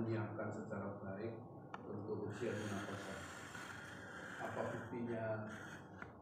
menyiapkan secara baik untuk usia penapasan. Apa buktinya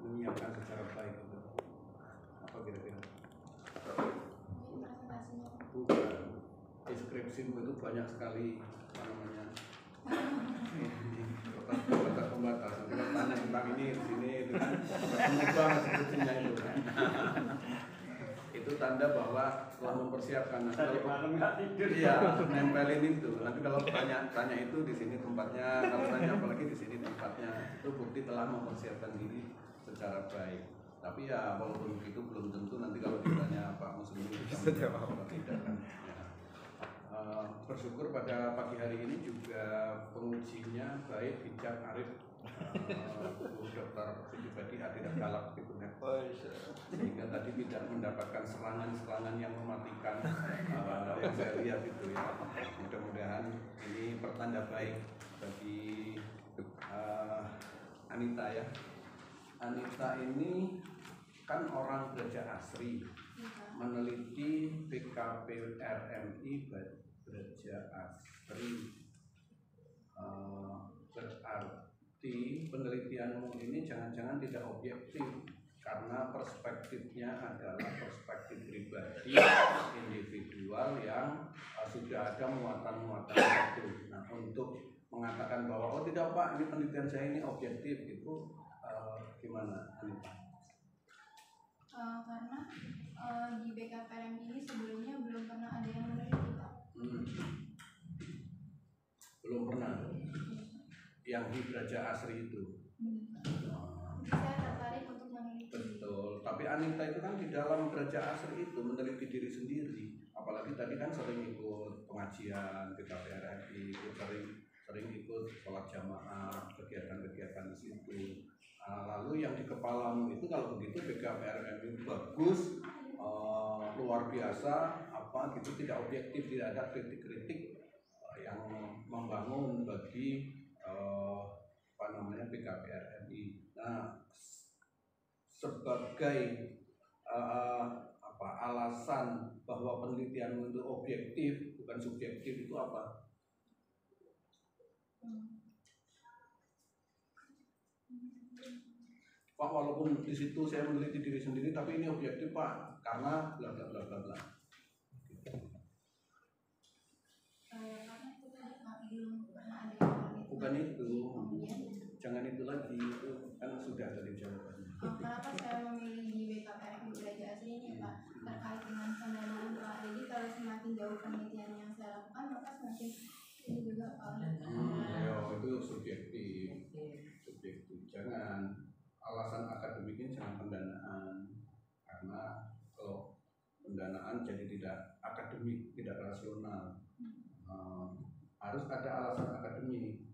menyiapkan secara baik itu? Apa kira-kira? Bukan. Deskripsimu itu banyak sekali apa namanya pembatas. Nanti kalau tanya tentang ini di sini itu kan banyak banget deskripsinya itu kan. Itu tanda bahwa telah mempersiapkan. Nanti kalau malam nggak tidur, iya, nempelin itu. Nanti kalau tanya itu di sini tempatnya, kalau tanya apalagi di sini tempatnya, itu bukti telah mempersiapkan diri secara baik. Tapi ya walaupun begitu belum tentu nanti kalau ditanya Pak Muslimin bisa menjawab atau tidak kan. Ya. Bersyukur pada pagi hari ini juga pengujinya baik, bijak, arif, Bu Dr. Siti Badriah tidak galak gitu kan. Sehingga tadi tidak mendapatkan serangan-serangan yang mematikan yang saya lihat itu ya. Mudah-mudahan ini pertanda baik bagi Anita ya. Anita ini kan orang Braja Asri, meneliti BKPRMI Braja Asri. Berarti penelitianmu ini jangan-jangan tidak objektif karena perspektifnya adalah perspektif pribadi individual yang sudah ada muatan-muatan itu. Nah, untuk mengatakan bahwa oh tidak Pak, ini penelitian saya ini objektif itu gimana Anita? Karena di BKPRM ini sebelumnya belum pernah ada yang meneliti Pak. Belum pernah yang di Braja Asri itu. Saya tertarik untuk meneliti. Betul, tapi Anita itu kan di dalam Braja Asri itu meneliti diri sendiri. Apalagi tadi kan sering ikut pengajian BKPRMI, sering ikut sholat jamaah, kegiatan-kegiatan di situ. Lalu yang di kepalamu itu kalau begitu BKPRMI bagus, luar biasa, apa gitu, tidak objektif, tidak ada kritik-kritik yang membangun bagi BKPRMI. Nah, sebagai alasan bahwa penelitian itu objektif bukan subjektif itu apa? Pak, walaupun di situ saya meneliti diri sendiri, tapi ini objektif Pak, karena bla bla bla bla bla. Bukan itu, jangan itu lagi, itu kan sudah dari jawabannya. Kenapa saya memilih di BKPRMI Braja Asri ini Pak? Terkait dengan pendanaan Pak. Jadi kalau semakin jauh penelitian yang saya lakukan, maka semakin ini juga Pak. Itu subjektif. Jangan alasan akademiknya, jangan pendanaan, karena kalau pendanaan jadi tidak akademik, tidak rasional. Harus ada alasan akademik.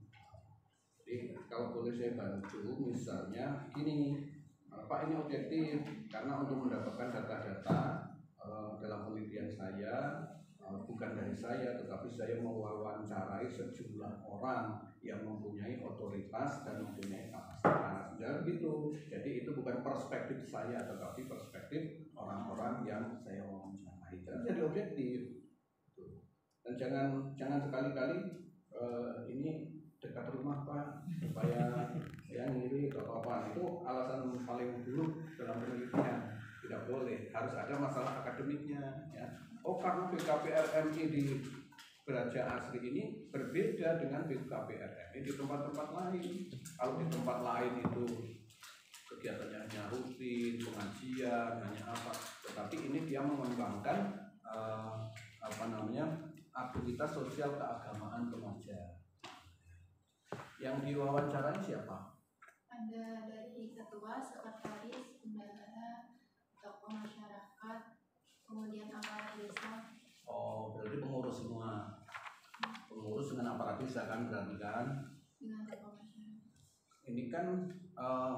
Jadi kalau boleh saya bantu, misalnya gini, Pak, ini objektif karena untuk mendapatkan data-data dalam penelitian saya, bukan dari saya, tetapi saya mewawancarai sejumlah orang yang mempunyai otoritas dan mempunyai kapasitas, dan gitu. Jadi itu bukan perspektif saya, tetapi perspektif orang-orang yang saya wawancarai. Jadi objektif. Dan jangan sekali-kali ini dekat rumah Pak, supaya saya ngiri atau apa. Itu alasan paling buruk dalam penelitian. Tidak boleh, harus ada masalah akademiknya ya. Oh, karena BKPRMI di Braja Asri ini berbeda dengan BKPRMI di tempat-tempat lain. Kalau di tempat lain itu kegiatannya hanya rutin, pengajian, hanya apa. Tetapi ini dia mengembangkan aktivitas sosial keagamaan remaja. Yang diwawancarai siapa? Ada dari ketua, sekretaris, bendahara, tokoh masyarakat, kemudian aparat desa. Oh, berarti pengurus semua. Pengurus dengan aparat desa kan berarti kan? Dengan tokoh masyarakat. Ini kan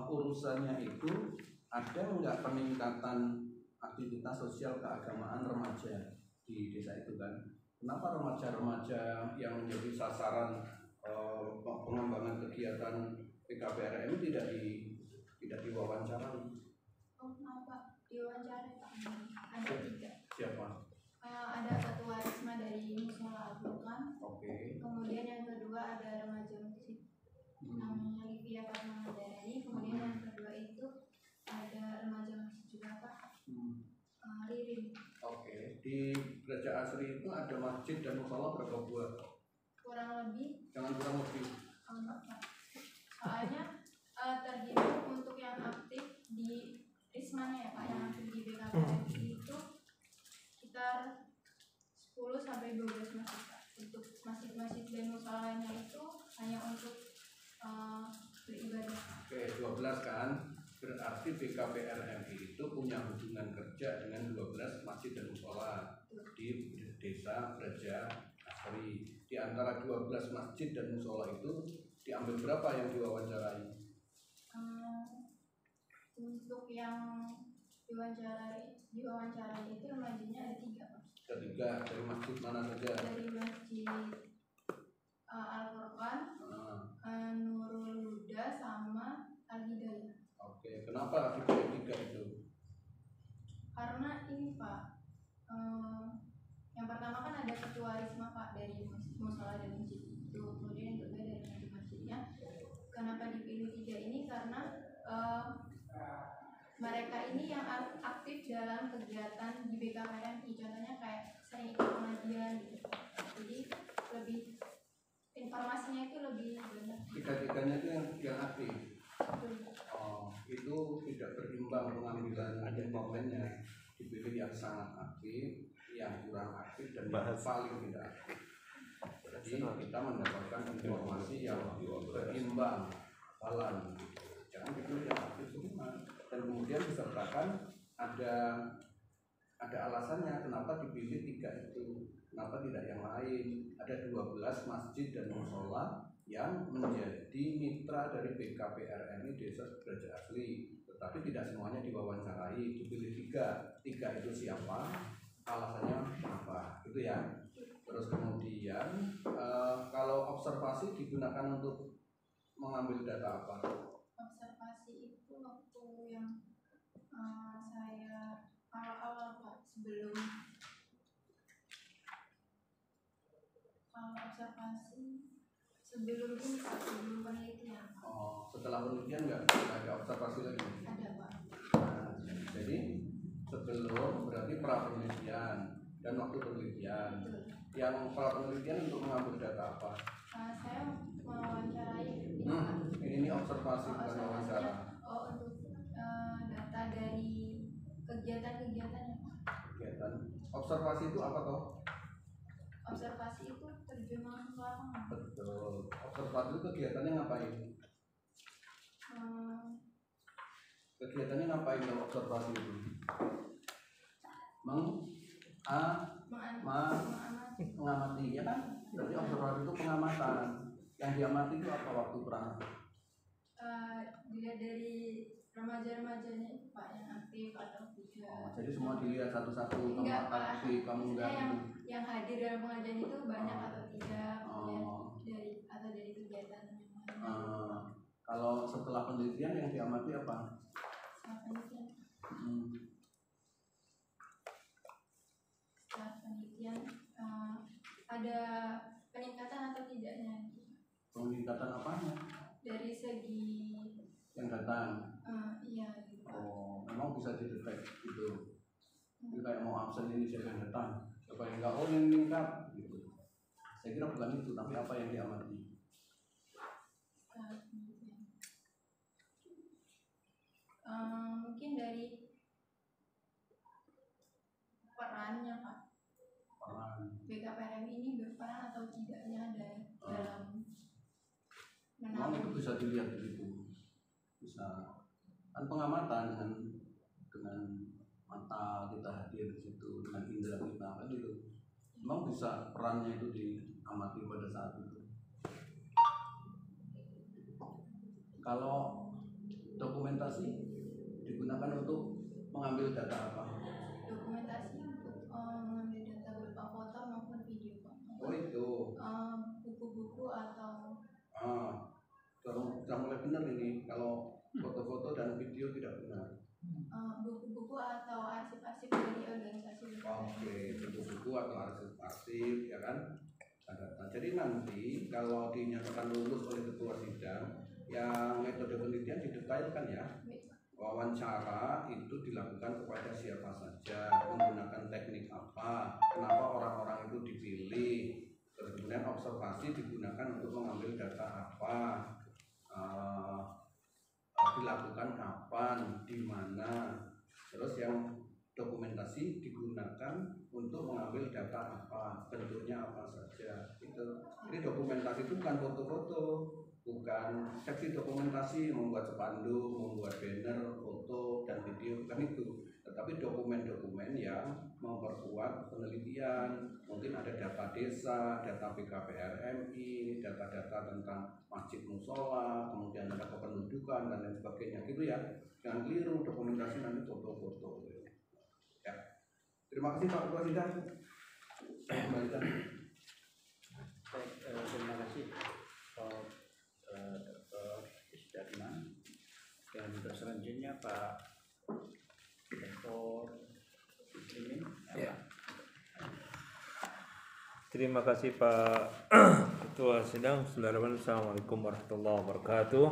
urusannya itu ada nggak peningkatan aktivitas sosial keagamaan remaja di desa itu kan? Kenapa remaja-remaja yang menjadi sasaran pengembangan kegiatan BKPRMI tidak diwawancarai? Oh, kenapa diwawancarai Pak? Ada 3. Siapa? Ada ketua Risma dari Musola Al-Furqan. Oke. Kemudian kedua ada remaja musik namanya Livia Fatmanandani, kemudian yang kedua itu ada remaja musik juga Pak, Ririn. Oke, di Gereja Asri itu ada masjid dan musola berapa buah? Kurang lebih. Jangan kurang lebih. Pak. Soalnya terhitung untuk yang aktif di Rismanya ya Pak, yang aktif di BKPMI itu sekitar 10 sampai 12 masjid Pak. Untuk masjid-masjid dan musolanya itu hanya untuk beribadah. Oke, 12 kan? Berarti BKPRMI itu punya hubungan kerja dengan 12 masjid dan musola di desa Gereja Asri. Di antara 12 masjid dan musola itu diambil berapa yang diwawancarai? Untuk yang diwawancarai itu remajanya ada 3 Pak. Ada 3, dari masjid mana saja? Dari masjid Al-Furqan, Nurul Huda, sama Al-Hidayah. Oke, kenapa dipilih 3 itu? Karena ini Pak, yang pertama kan ada ketua Risma Pak dari musola dan masjid itu, kemudian yang kedua dari masjid-masjidnya. Kenapa dipilih 3 ini? Karena mereka ini yang aktif dalam kegiatan di BKPMI, contohnya kayak sering ikut pengajian gitu. Jadi lebih informasinya itu lebih benar. 3-3-nya itu yang aktif. Itu tidak berimbang pengambilan informasinya, dipilih yang sangat aktif, yang kurang aktif, dan yang paling tidak aktif. Jadi kita mendapatkan informasi yang berimbang, jalan. Jangan dipilih yang aktif semua. Dan kemudian disertakan ada alasannya kenapa dipilih 3 itu, kenapa tidak yang lain. Ada 12 masjid dan musola yang menjadi mitra dari BKPRMI Desa Gereja Asri, tetapi tidak semuanya diwawancarai, dipilih 3 itu siapa, alasannya apa, gitu ya. Terus kemudian kalau observasi digunakan untuk mengambil data apa? Observasi itu waktu yang saya awal-awal Pak, sebelum observasi sebelum ini Pak, sebelum penelitian. Setelah penelitian nggak ada observasi lagi? Ada Pak. Jadi sebelum berarti pra penelitian dan waktu penelitian. Betul. Yang pra penelitian untuk mengambil data apa? Saya mewawancarai ini observasi bukan wawancara. Untuk data dari kegiatan-kegiatannya Pak. Kegiatan. Observasi itu apa toh? Observasi itu terjun langsung ke lapangan. Betul. Observasi itu kegiatannya ngapain? Kegiatannya ngapain kalau observasi itu? Mengamati, ya kan? Berarti observasi itu pengamatan. Yang diamati itu apa waktu perang? Dilihat dari remaja-remajanya itu Pak, yang aktif atau tidak. Jadi semua dilihat satu-satu, kamu aktif, kamu enggak. Yang hadir dalam pengajian itu banyak atau tidak, kemudian dari kegiatan yang lain. Kalau setelah penelitian yang diamati apa? Setelah penelitian. Setelah penelitian ada peningkatan atau tidaknya? Peningkatan apanya? Dari segi yang datang. Iya. Gitu. Memang bisa didetek gitu. Jadi kayak mau absen ini siapa yang datang, siapa yang enggak, ini meningkat gitu. Saya kira bukan itu, tapi apa yang diamati. Mungkin dari perannya Pak. BKPRMI ini berperan atau tidaknya dalam memang itu bisa dilihat begitu, bisa kan pengamatan dengan mata kita hadir di situ, dengan indera kita kan gitu. Memang bisa perannya itu diamati pada saat itu. Kalau dokumentasi digunakan untuk mengambil data apa? Dokumentasi untuk mengambil data berupa foto maupun video Pak. Itu. Buku-buku atau. Sudah mulai benar ini. Kalau foto-foto dan video tidak benar. Buku-buku atau arsip-arsip dari organisasi. Oke, buku-buku atau arsip-arsip ya kan. Jadi nanti nanti kalau dinyatakan lulus oleh ketua sidang, yang metode penelitian didetailkan ya. Wawancara itu dilakukan kepada siapa saja, menggunakan teknik apa, kenapa orang-orang itu dipilih, terus kemudian observasi digunakan untuk mengambil data apa, dilakukan kapan, di mana, terus yang dokumentasi digunakan untuk mengambil data apa, bentuknya apa saja. Jadi dokumentasi itu bukan foto-foto, bukan seksi dokumentasi membuat spanduk, membuat banner, foto dan video, bukan itu, tetapi dokumen-dokumen yang memperkuat penelitian. Mungkin ada data desa, data PKPRMI, data-data tentang masjid musola, kemudian ada kependudukan dan lain sebagainya gitu ya. Jangan keliru, dokumentasi nanti foto-foto. Ya. Terima kasih Pak Ketua Sidang. Kembalikan. Baik, terima kasih Dr. Isdarman. Dan selanjutnya Pak Dr. Muslimin. Ya. Terima kasih Pak Ketua Sidang. Assalamualaikum warahmatullahi wabarakatuh.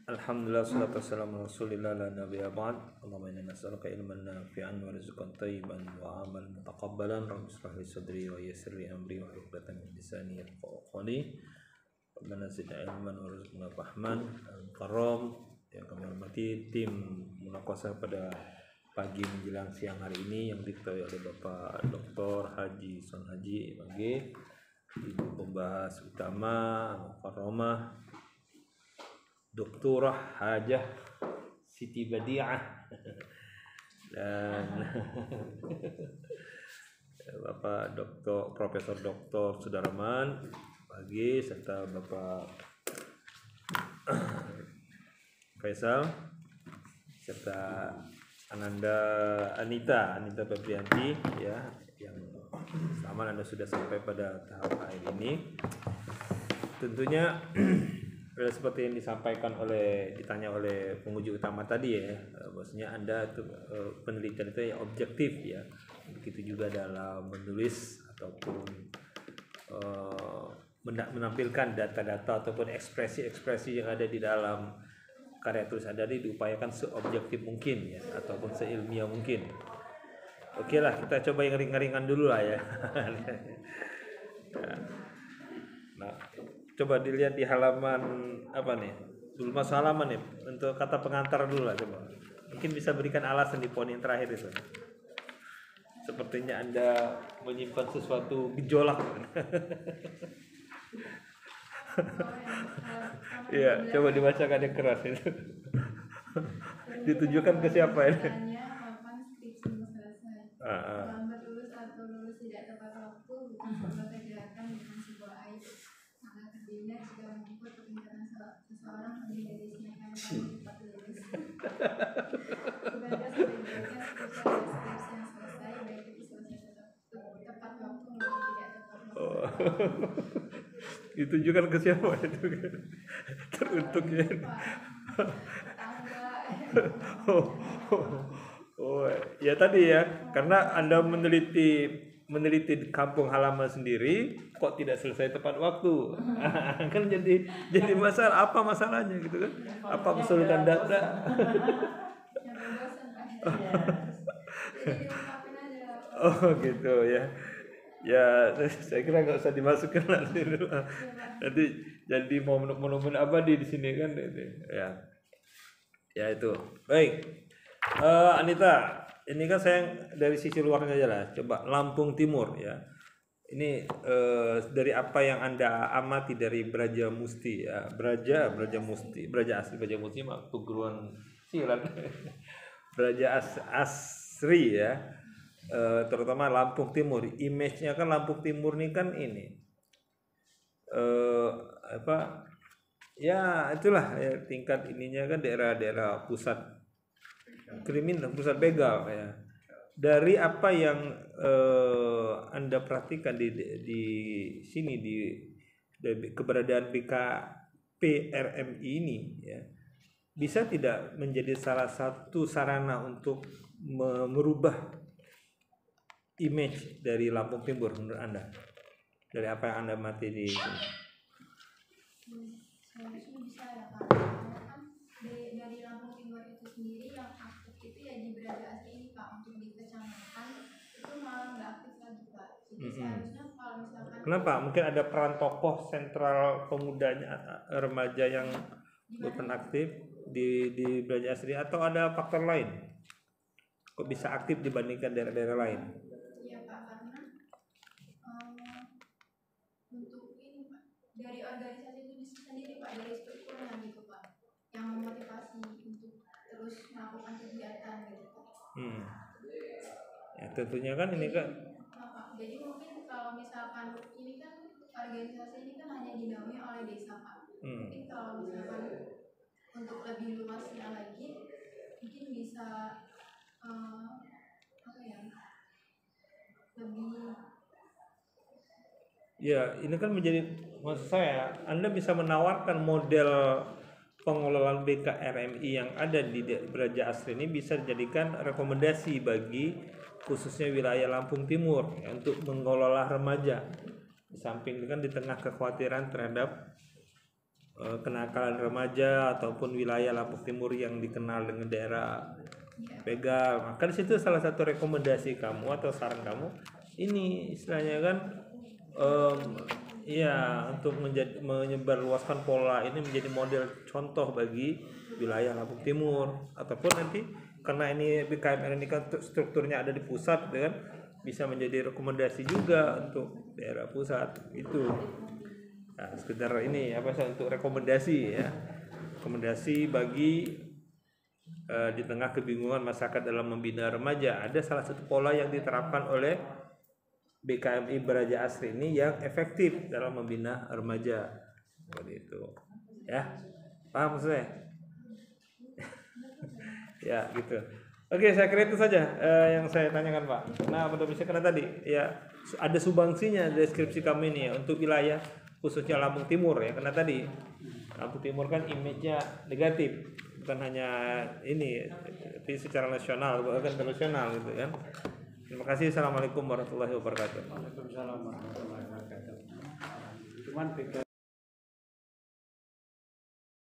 Alhamdulillah, salatu wassalamu ala rasulillah la nabiyya ba'd. Allahumma inna nas'aluka ilman nafi'an wa rizqan thayyiban wa amalan mutaqabbalan. Rabbi ishrah li sadri wa yassir li amri wa hlul 'uqdatam min lisani yafqahu qawli. Rabbana zidna ilman wa rizqna fahman. Al-Karam yang kami hormati tim Munakwasa pada pagi menjelang siang hari ini yang diketuai oleh Bapak Dr. Haji Son Haji MG, Ibu Pembahas Utama Mukarramah Doktorah Hajah Siti Badi'ah dan Bapak Dr. Profesor Dr. Sudarman pagi, serta Bapak Faisal serta Anita Febrianti ya, yang selama Anda sudah sampai pada tahap akhir ini. Tentunya seperti yang ditanya oleh penguji utama tadi ya, maksudnya Anda itu penelitian itu yang objektif ya. Begitu juga dalam menulis ataupun menampilkan data-data ataupun ekspresi-ekspresi yang ada di dalam karya tulis Anda diupayakan seobjektif mungkin ya, ataupun seilmiah mungkin. Oke lah, kita coba yang ringan-ringan dulu lah ya. Nah, coba dilihat di halaman apa nih? Dulu masuk halaman nih, untuk kata pengantar dulu lah coba. Mungkin bisa berikan alasan di poin yang terakhir itu. Sepertinya Anda menyimpan sesuatu gejolak. Iya, coba dibacakan yang keras itu. Ditujukan ke siapa ini? Kapan skripsimu selesai? Lambat lulus atau lulus tidak tepat waktu bukan sebuah kejelekan, bukan sebuah aib. Sangat terhina jika mengukur kepintaran seseorang lebih dari isinya cepat lulus. Sebagai sebaiknya skripsi yang selesai, baik itu selesai tepat waktu maupun tidak tepat waktu. Ditujukan ke siapa itu? Teruntuknya. Ya tadi ya, karena Anda meneliti di kampung halaman sendiri kok tidak selesai tepat waktu. Kan jadi masalah, apa masalahnya gitu kan? Apa kesulitan data? Oh gitu ya. Ya, saya kira nggak usah dimasukkan nanti dulu. Nanti jadi momen-momen abadi di sini kan, ya itu. Baik, Anita, ini kan saya dari sisi luarnya aja lah. Coba Lampung Timur ya. Ini dari apa yang Anda amati dari Braja Musti ya, Braja asli Braja Musti mah perguruan silat. Braja Asri ya. Terutama Lampung Timur, image-nya kan Lampung Timur ini kan ini ya itulah ya, tingkat ininya kan daerah-daerah pusat kriminal, pusat begal ya. Dari apa yang Anda perhatikan di sini di keberadaan BKPRMI ini ya, bisa tidak menjadi salah satu sarana untuk merubah image dari Lampung Timur menurut Anda? dari apa yang Anda amati di sini? Seharusnya bisa ya Pak, karena kan dari Lampung Timur itu sendiri yang aktif itu ya di Braga Asri ini Pak, untuk di kecamatan itu malah nggak aktif lagi Pak. Jadi seharusnya kalau misalkan Kenapa? Mungkin ada peran tokoh sentral pemudanya remaja yang bukan aktif di Braja Asri atau ada faktor lain? Kok bisa aktif dibandingkan daerah-daerah lain? iya Pak, karena untuk ini Pak, dari organisasi itu sendiri Pak, dari strukturnya gitu Pak, yang memotivasi untuk terus melakukan kegiatan gitu Pak. Ya tentunya kan ini kan. Jadi mungkin kalau misalkan ini kan organisasi ini kan hanya dinaungi oleh desa Pak. Mungkin kalau misalkan untuk lebih luasnya lagi mungkin bisa apa ya, lebih Ya ini kan menjadi, maksud saya Anda bisa menawarkan model pengelolaan BKRMI yang ada di Braja Asri ini bisa dijadikan rekomendasi bagi khususnya wilayah Lampung Timur ya, untuk mengelola remaja. Di samping kan di tengah kekhawatiran terhadap kenakalan remaja ataupun wilayah Lampung Timur yang dikenal dengan daerah begal, maka di situ salah satu rekomendasi kamu atau saran kamu ini istilahnya kan ya untuk menyebarluaskan pola ini menjadi model contoh bagi wilayah Lampung Timur, ataupun nanti karena ini BKMR ini kan strukturnya ada di pusat kan, bisa menjadi rekomendasi juga untuk daerah pusat itu. Nah, sekedar ini apa sih untuk rekomendasi ya, rekomendasi bagi di tengah kebingungan masyarakat dalam membina remaja, ada salah satu pola yang diterapkan oleh BKMI Braja Asri ini yang efektif dalam membina remaja seperti itu ya, paham maksudnya? Ya gitu. Oke, saya kira itu saja yang saya tanyakan Pak. Nah, pada bisa karena tadi ya ada sumbangsinya deskripsi kami ini ya untuk wilayah khususnya Lampung Timur ya, karena tadi Lampung Timur kan image-nya negatif, bukan hanya ini tapi secara nasional bahkan internasional gitu kan. Terima kasih. Assalamualaikum warahmatullahi wabarakatuh. Waalaikumsalam warahmatullahi wabarakatuh. Cuman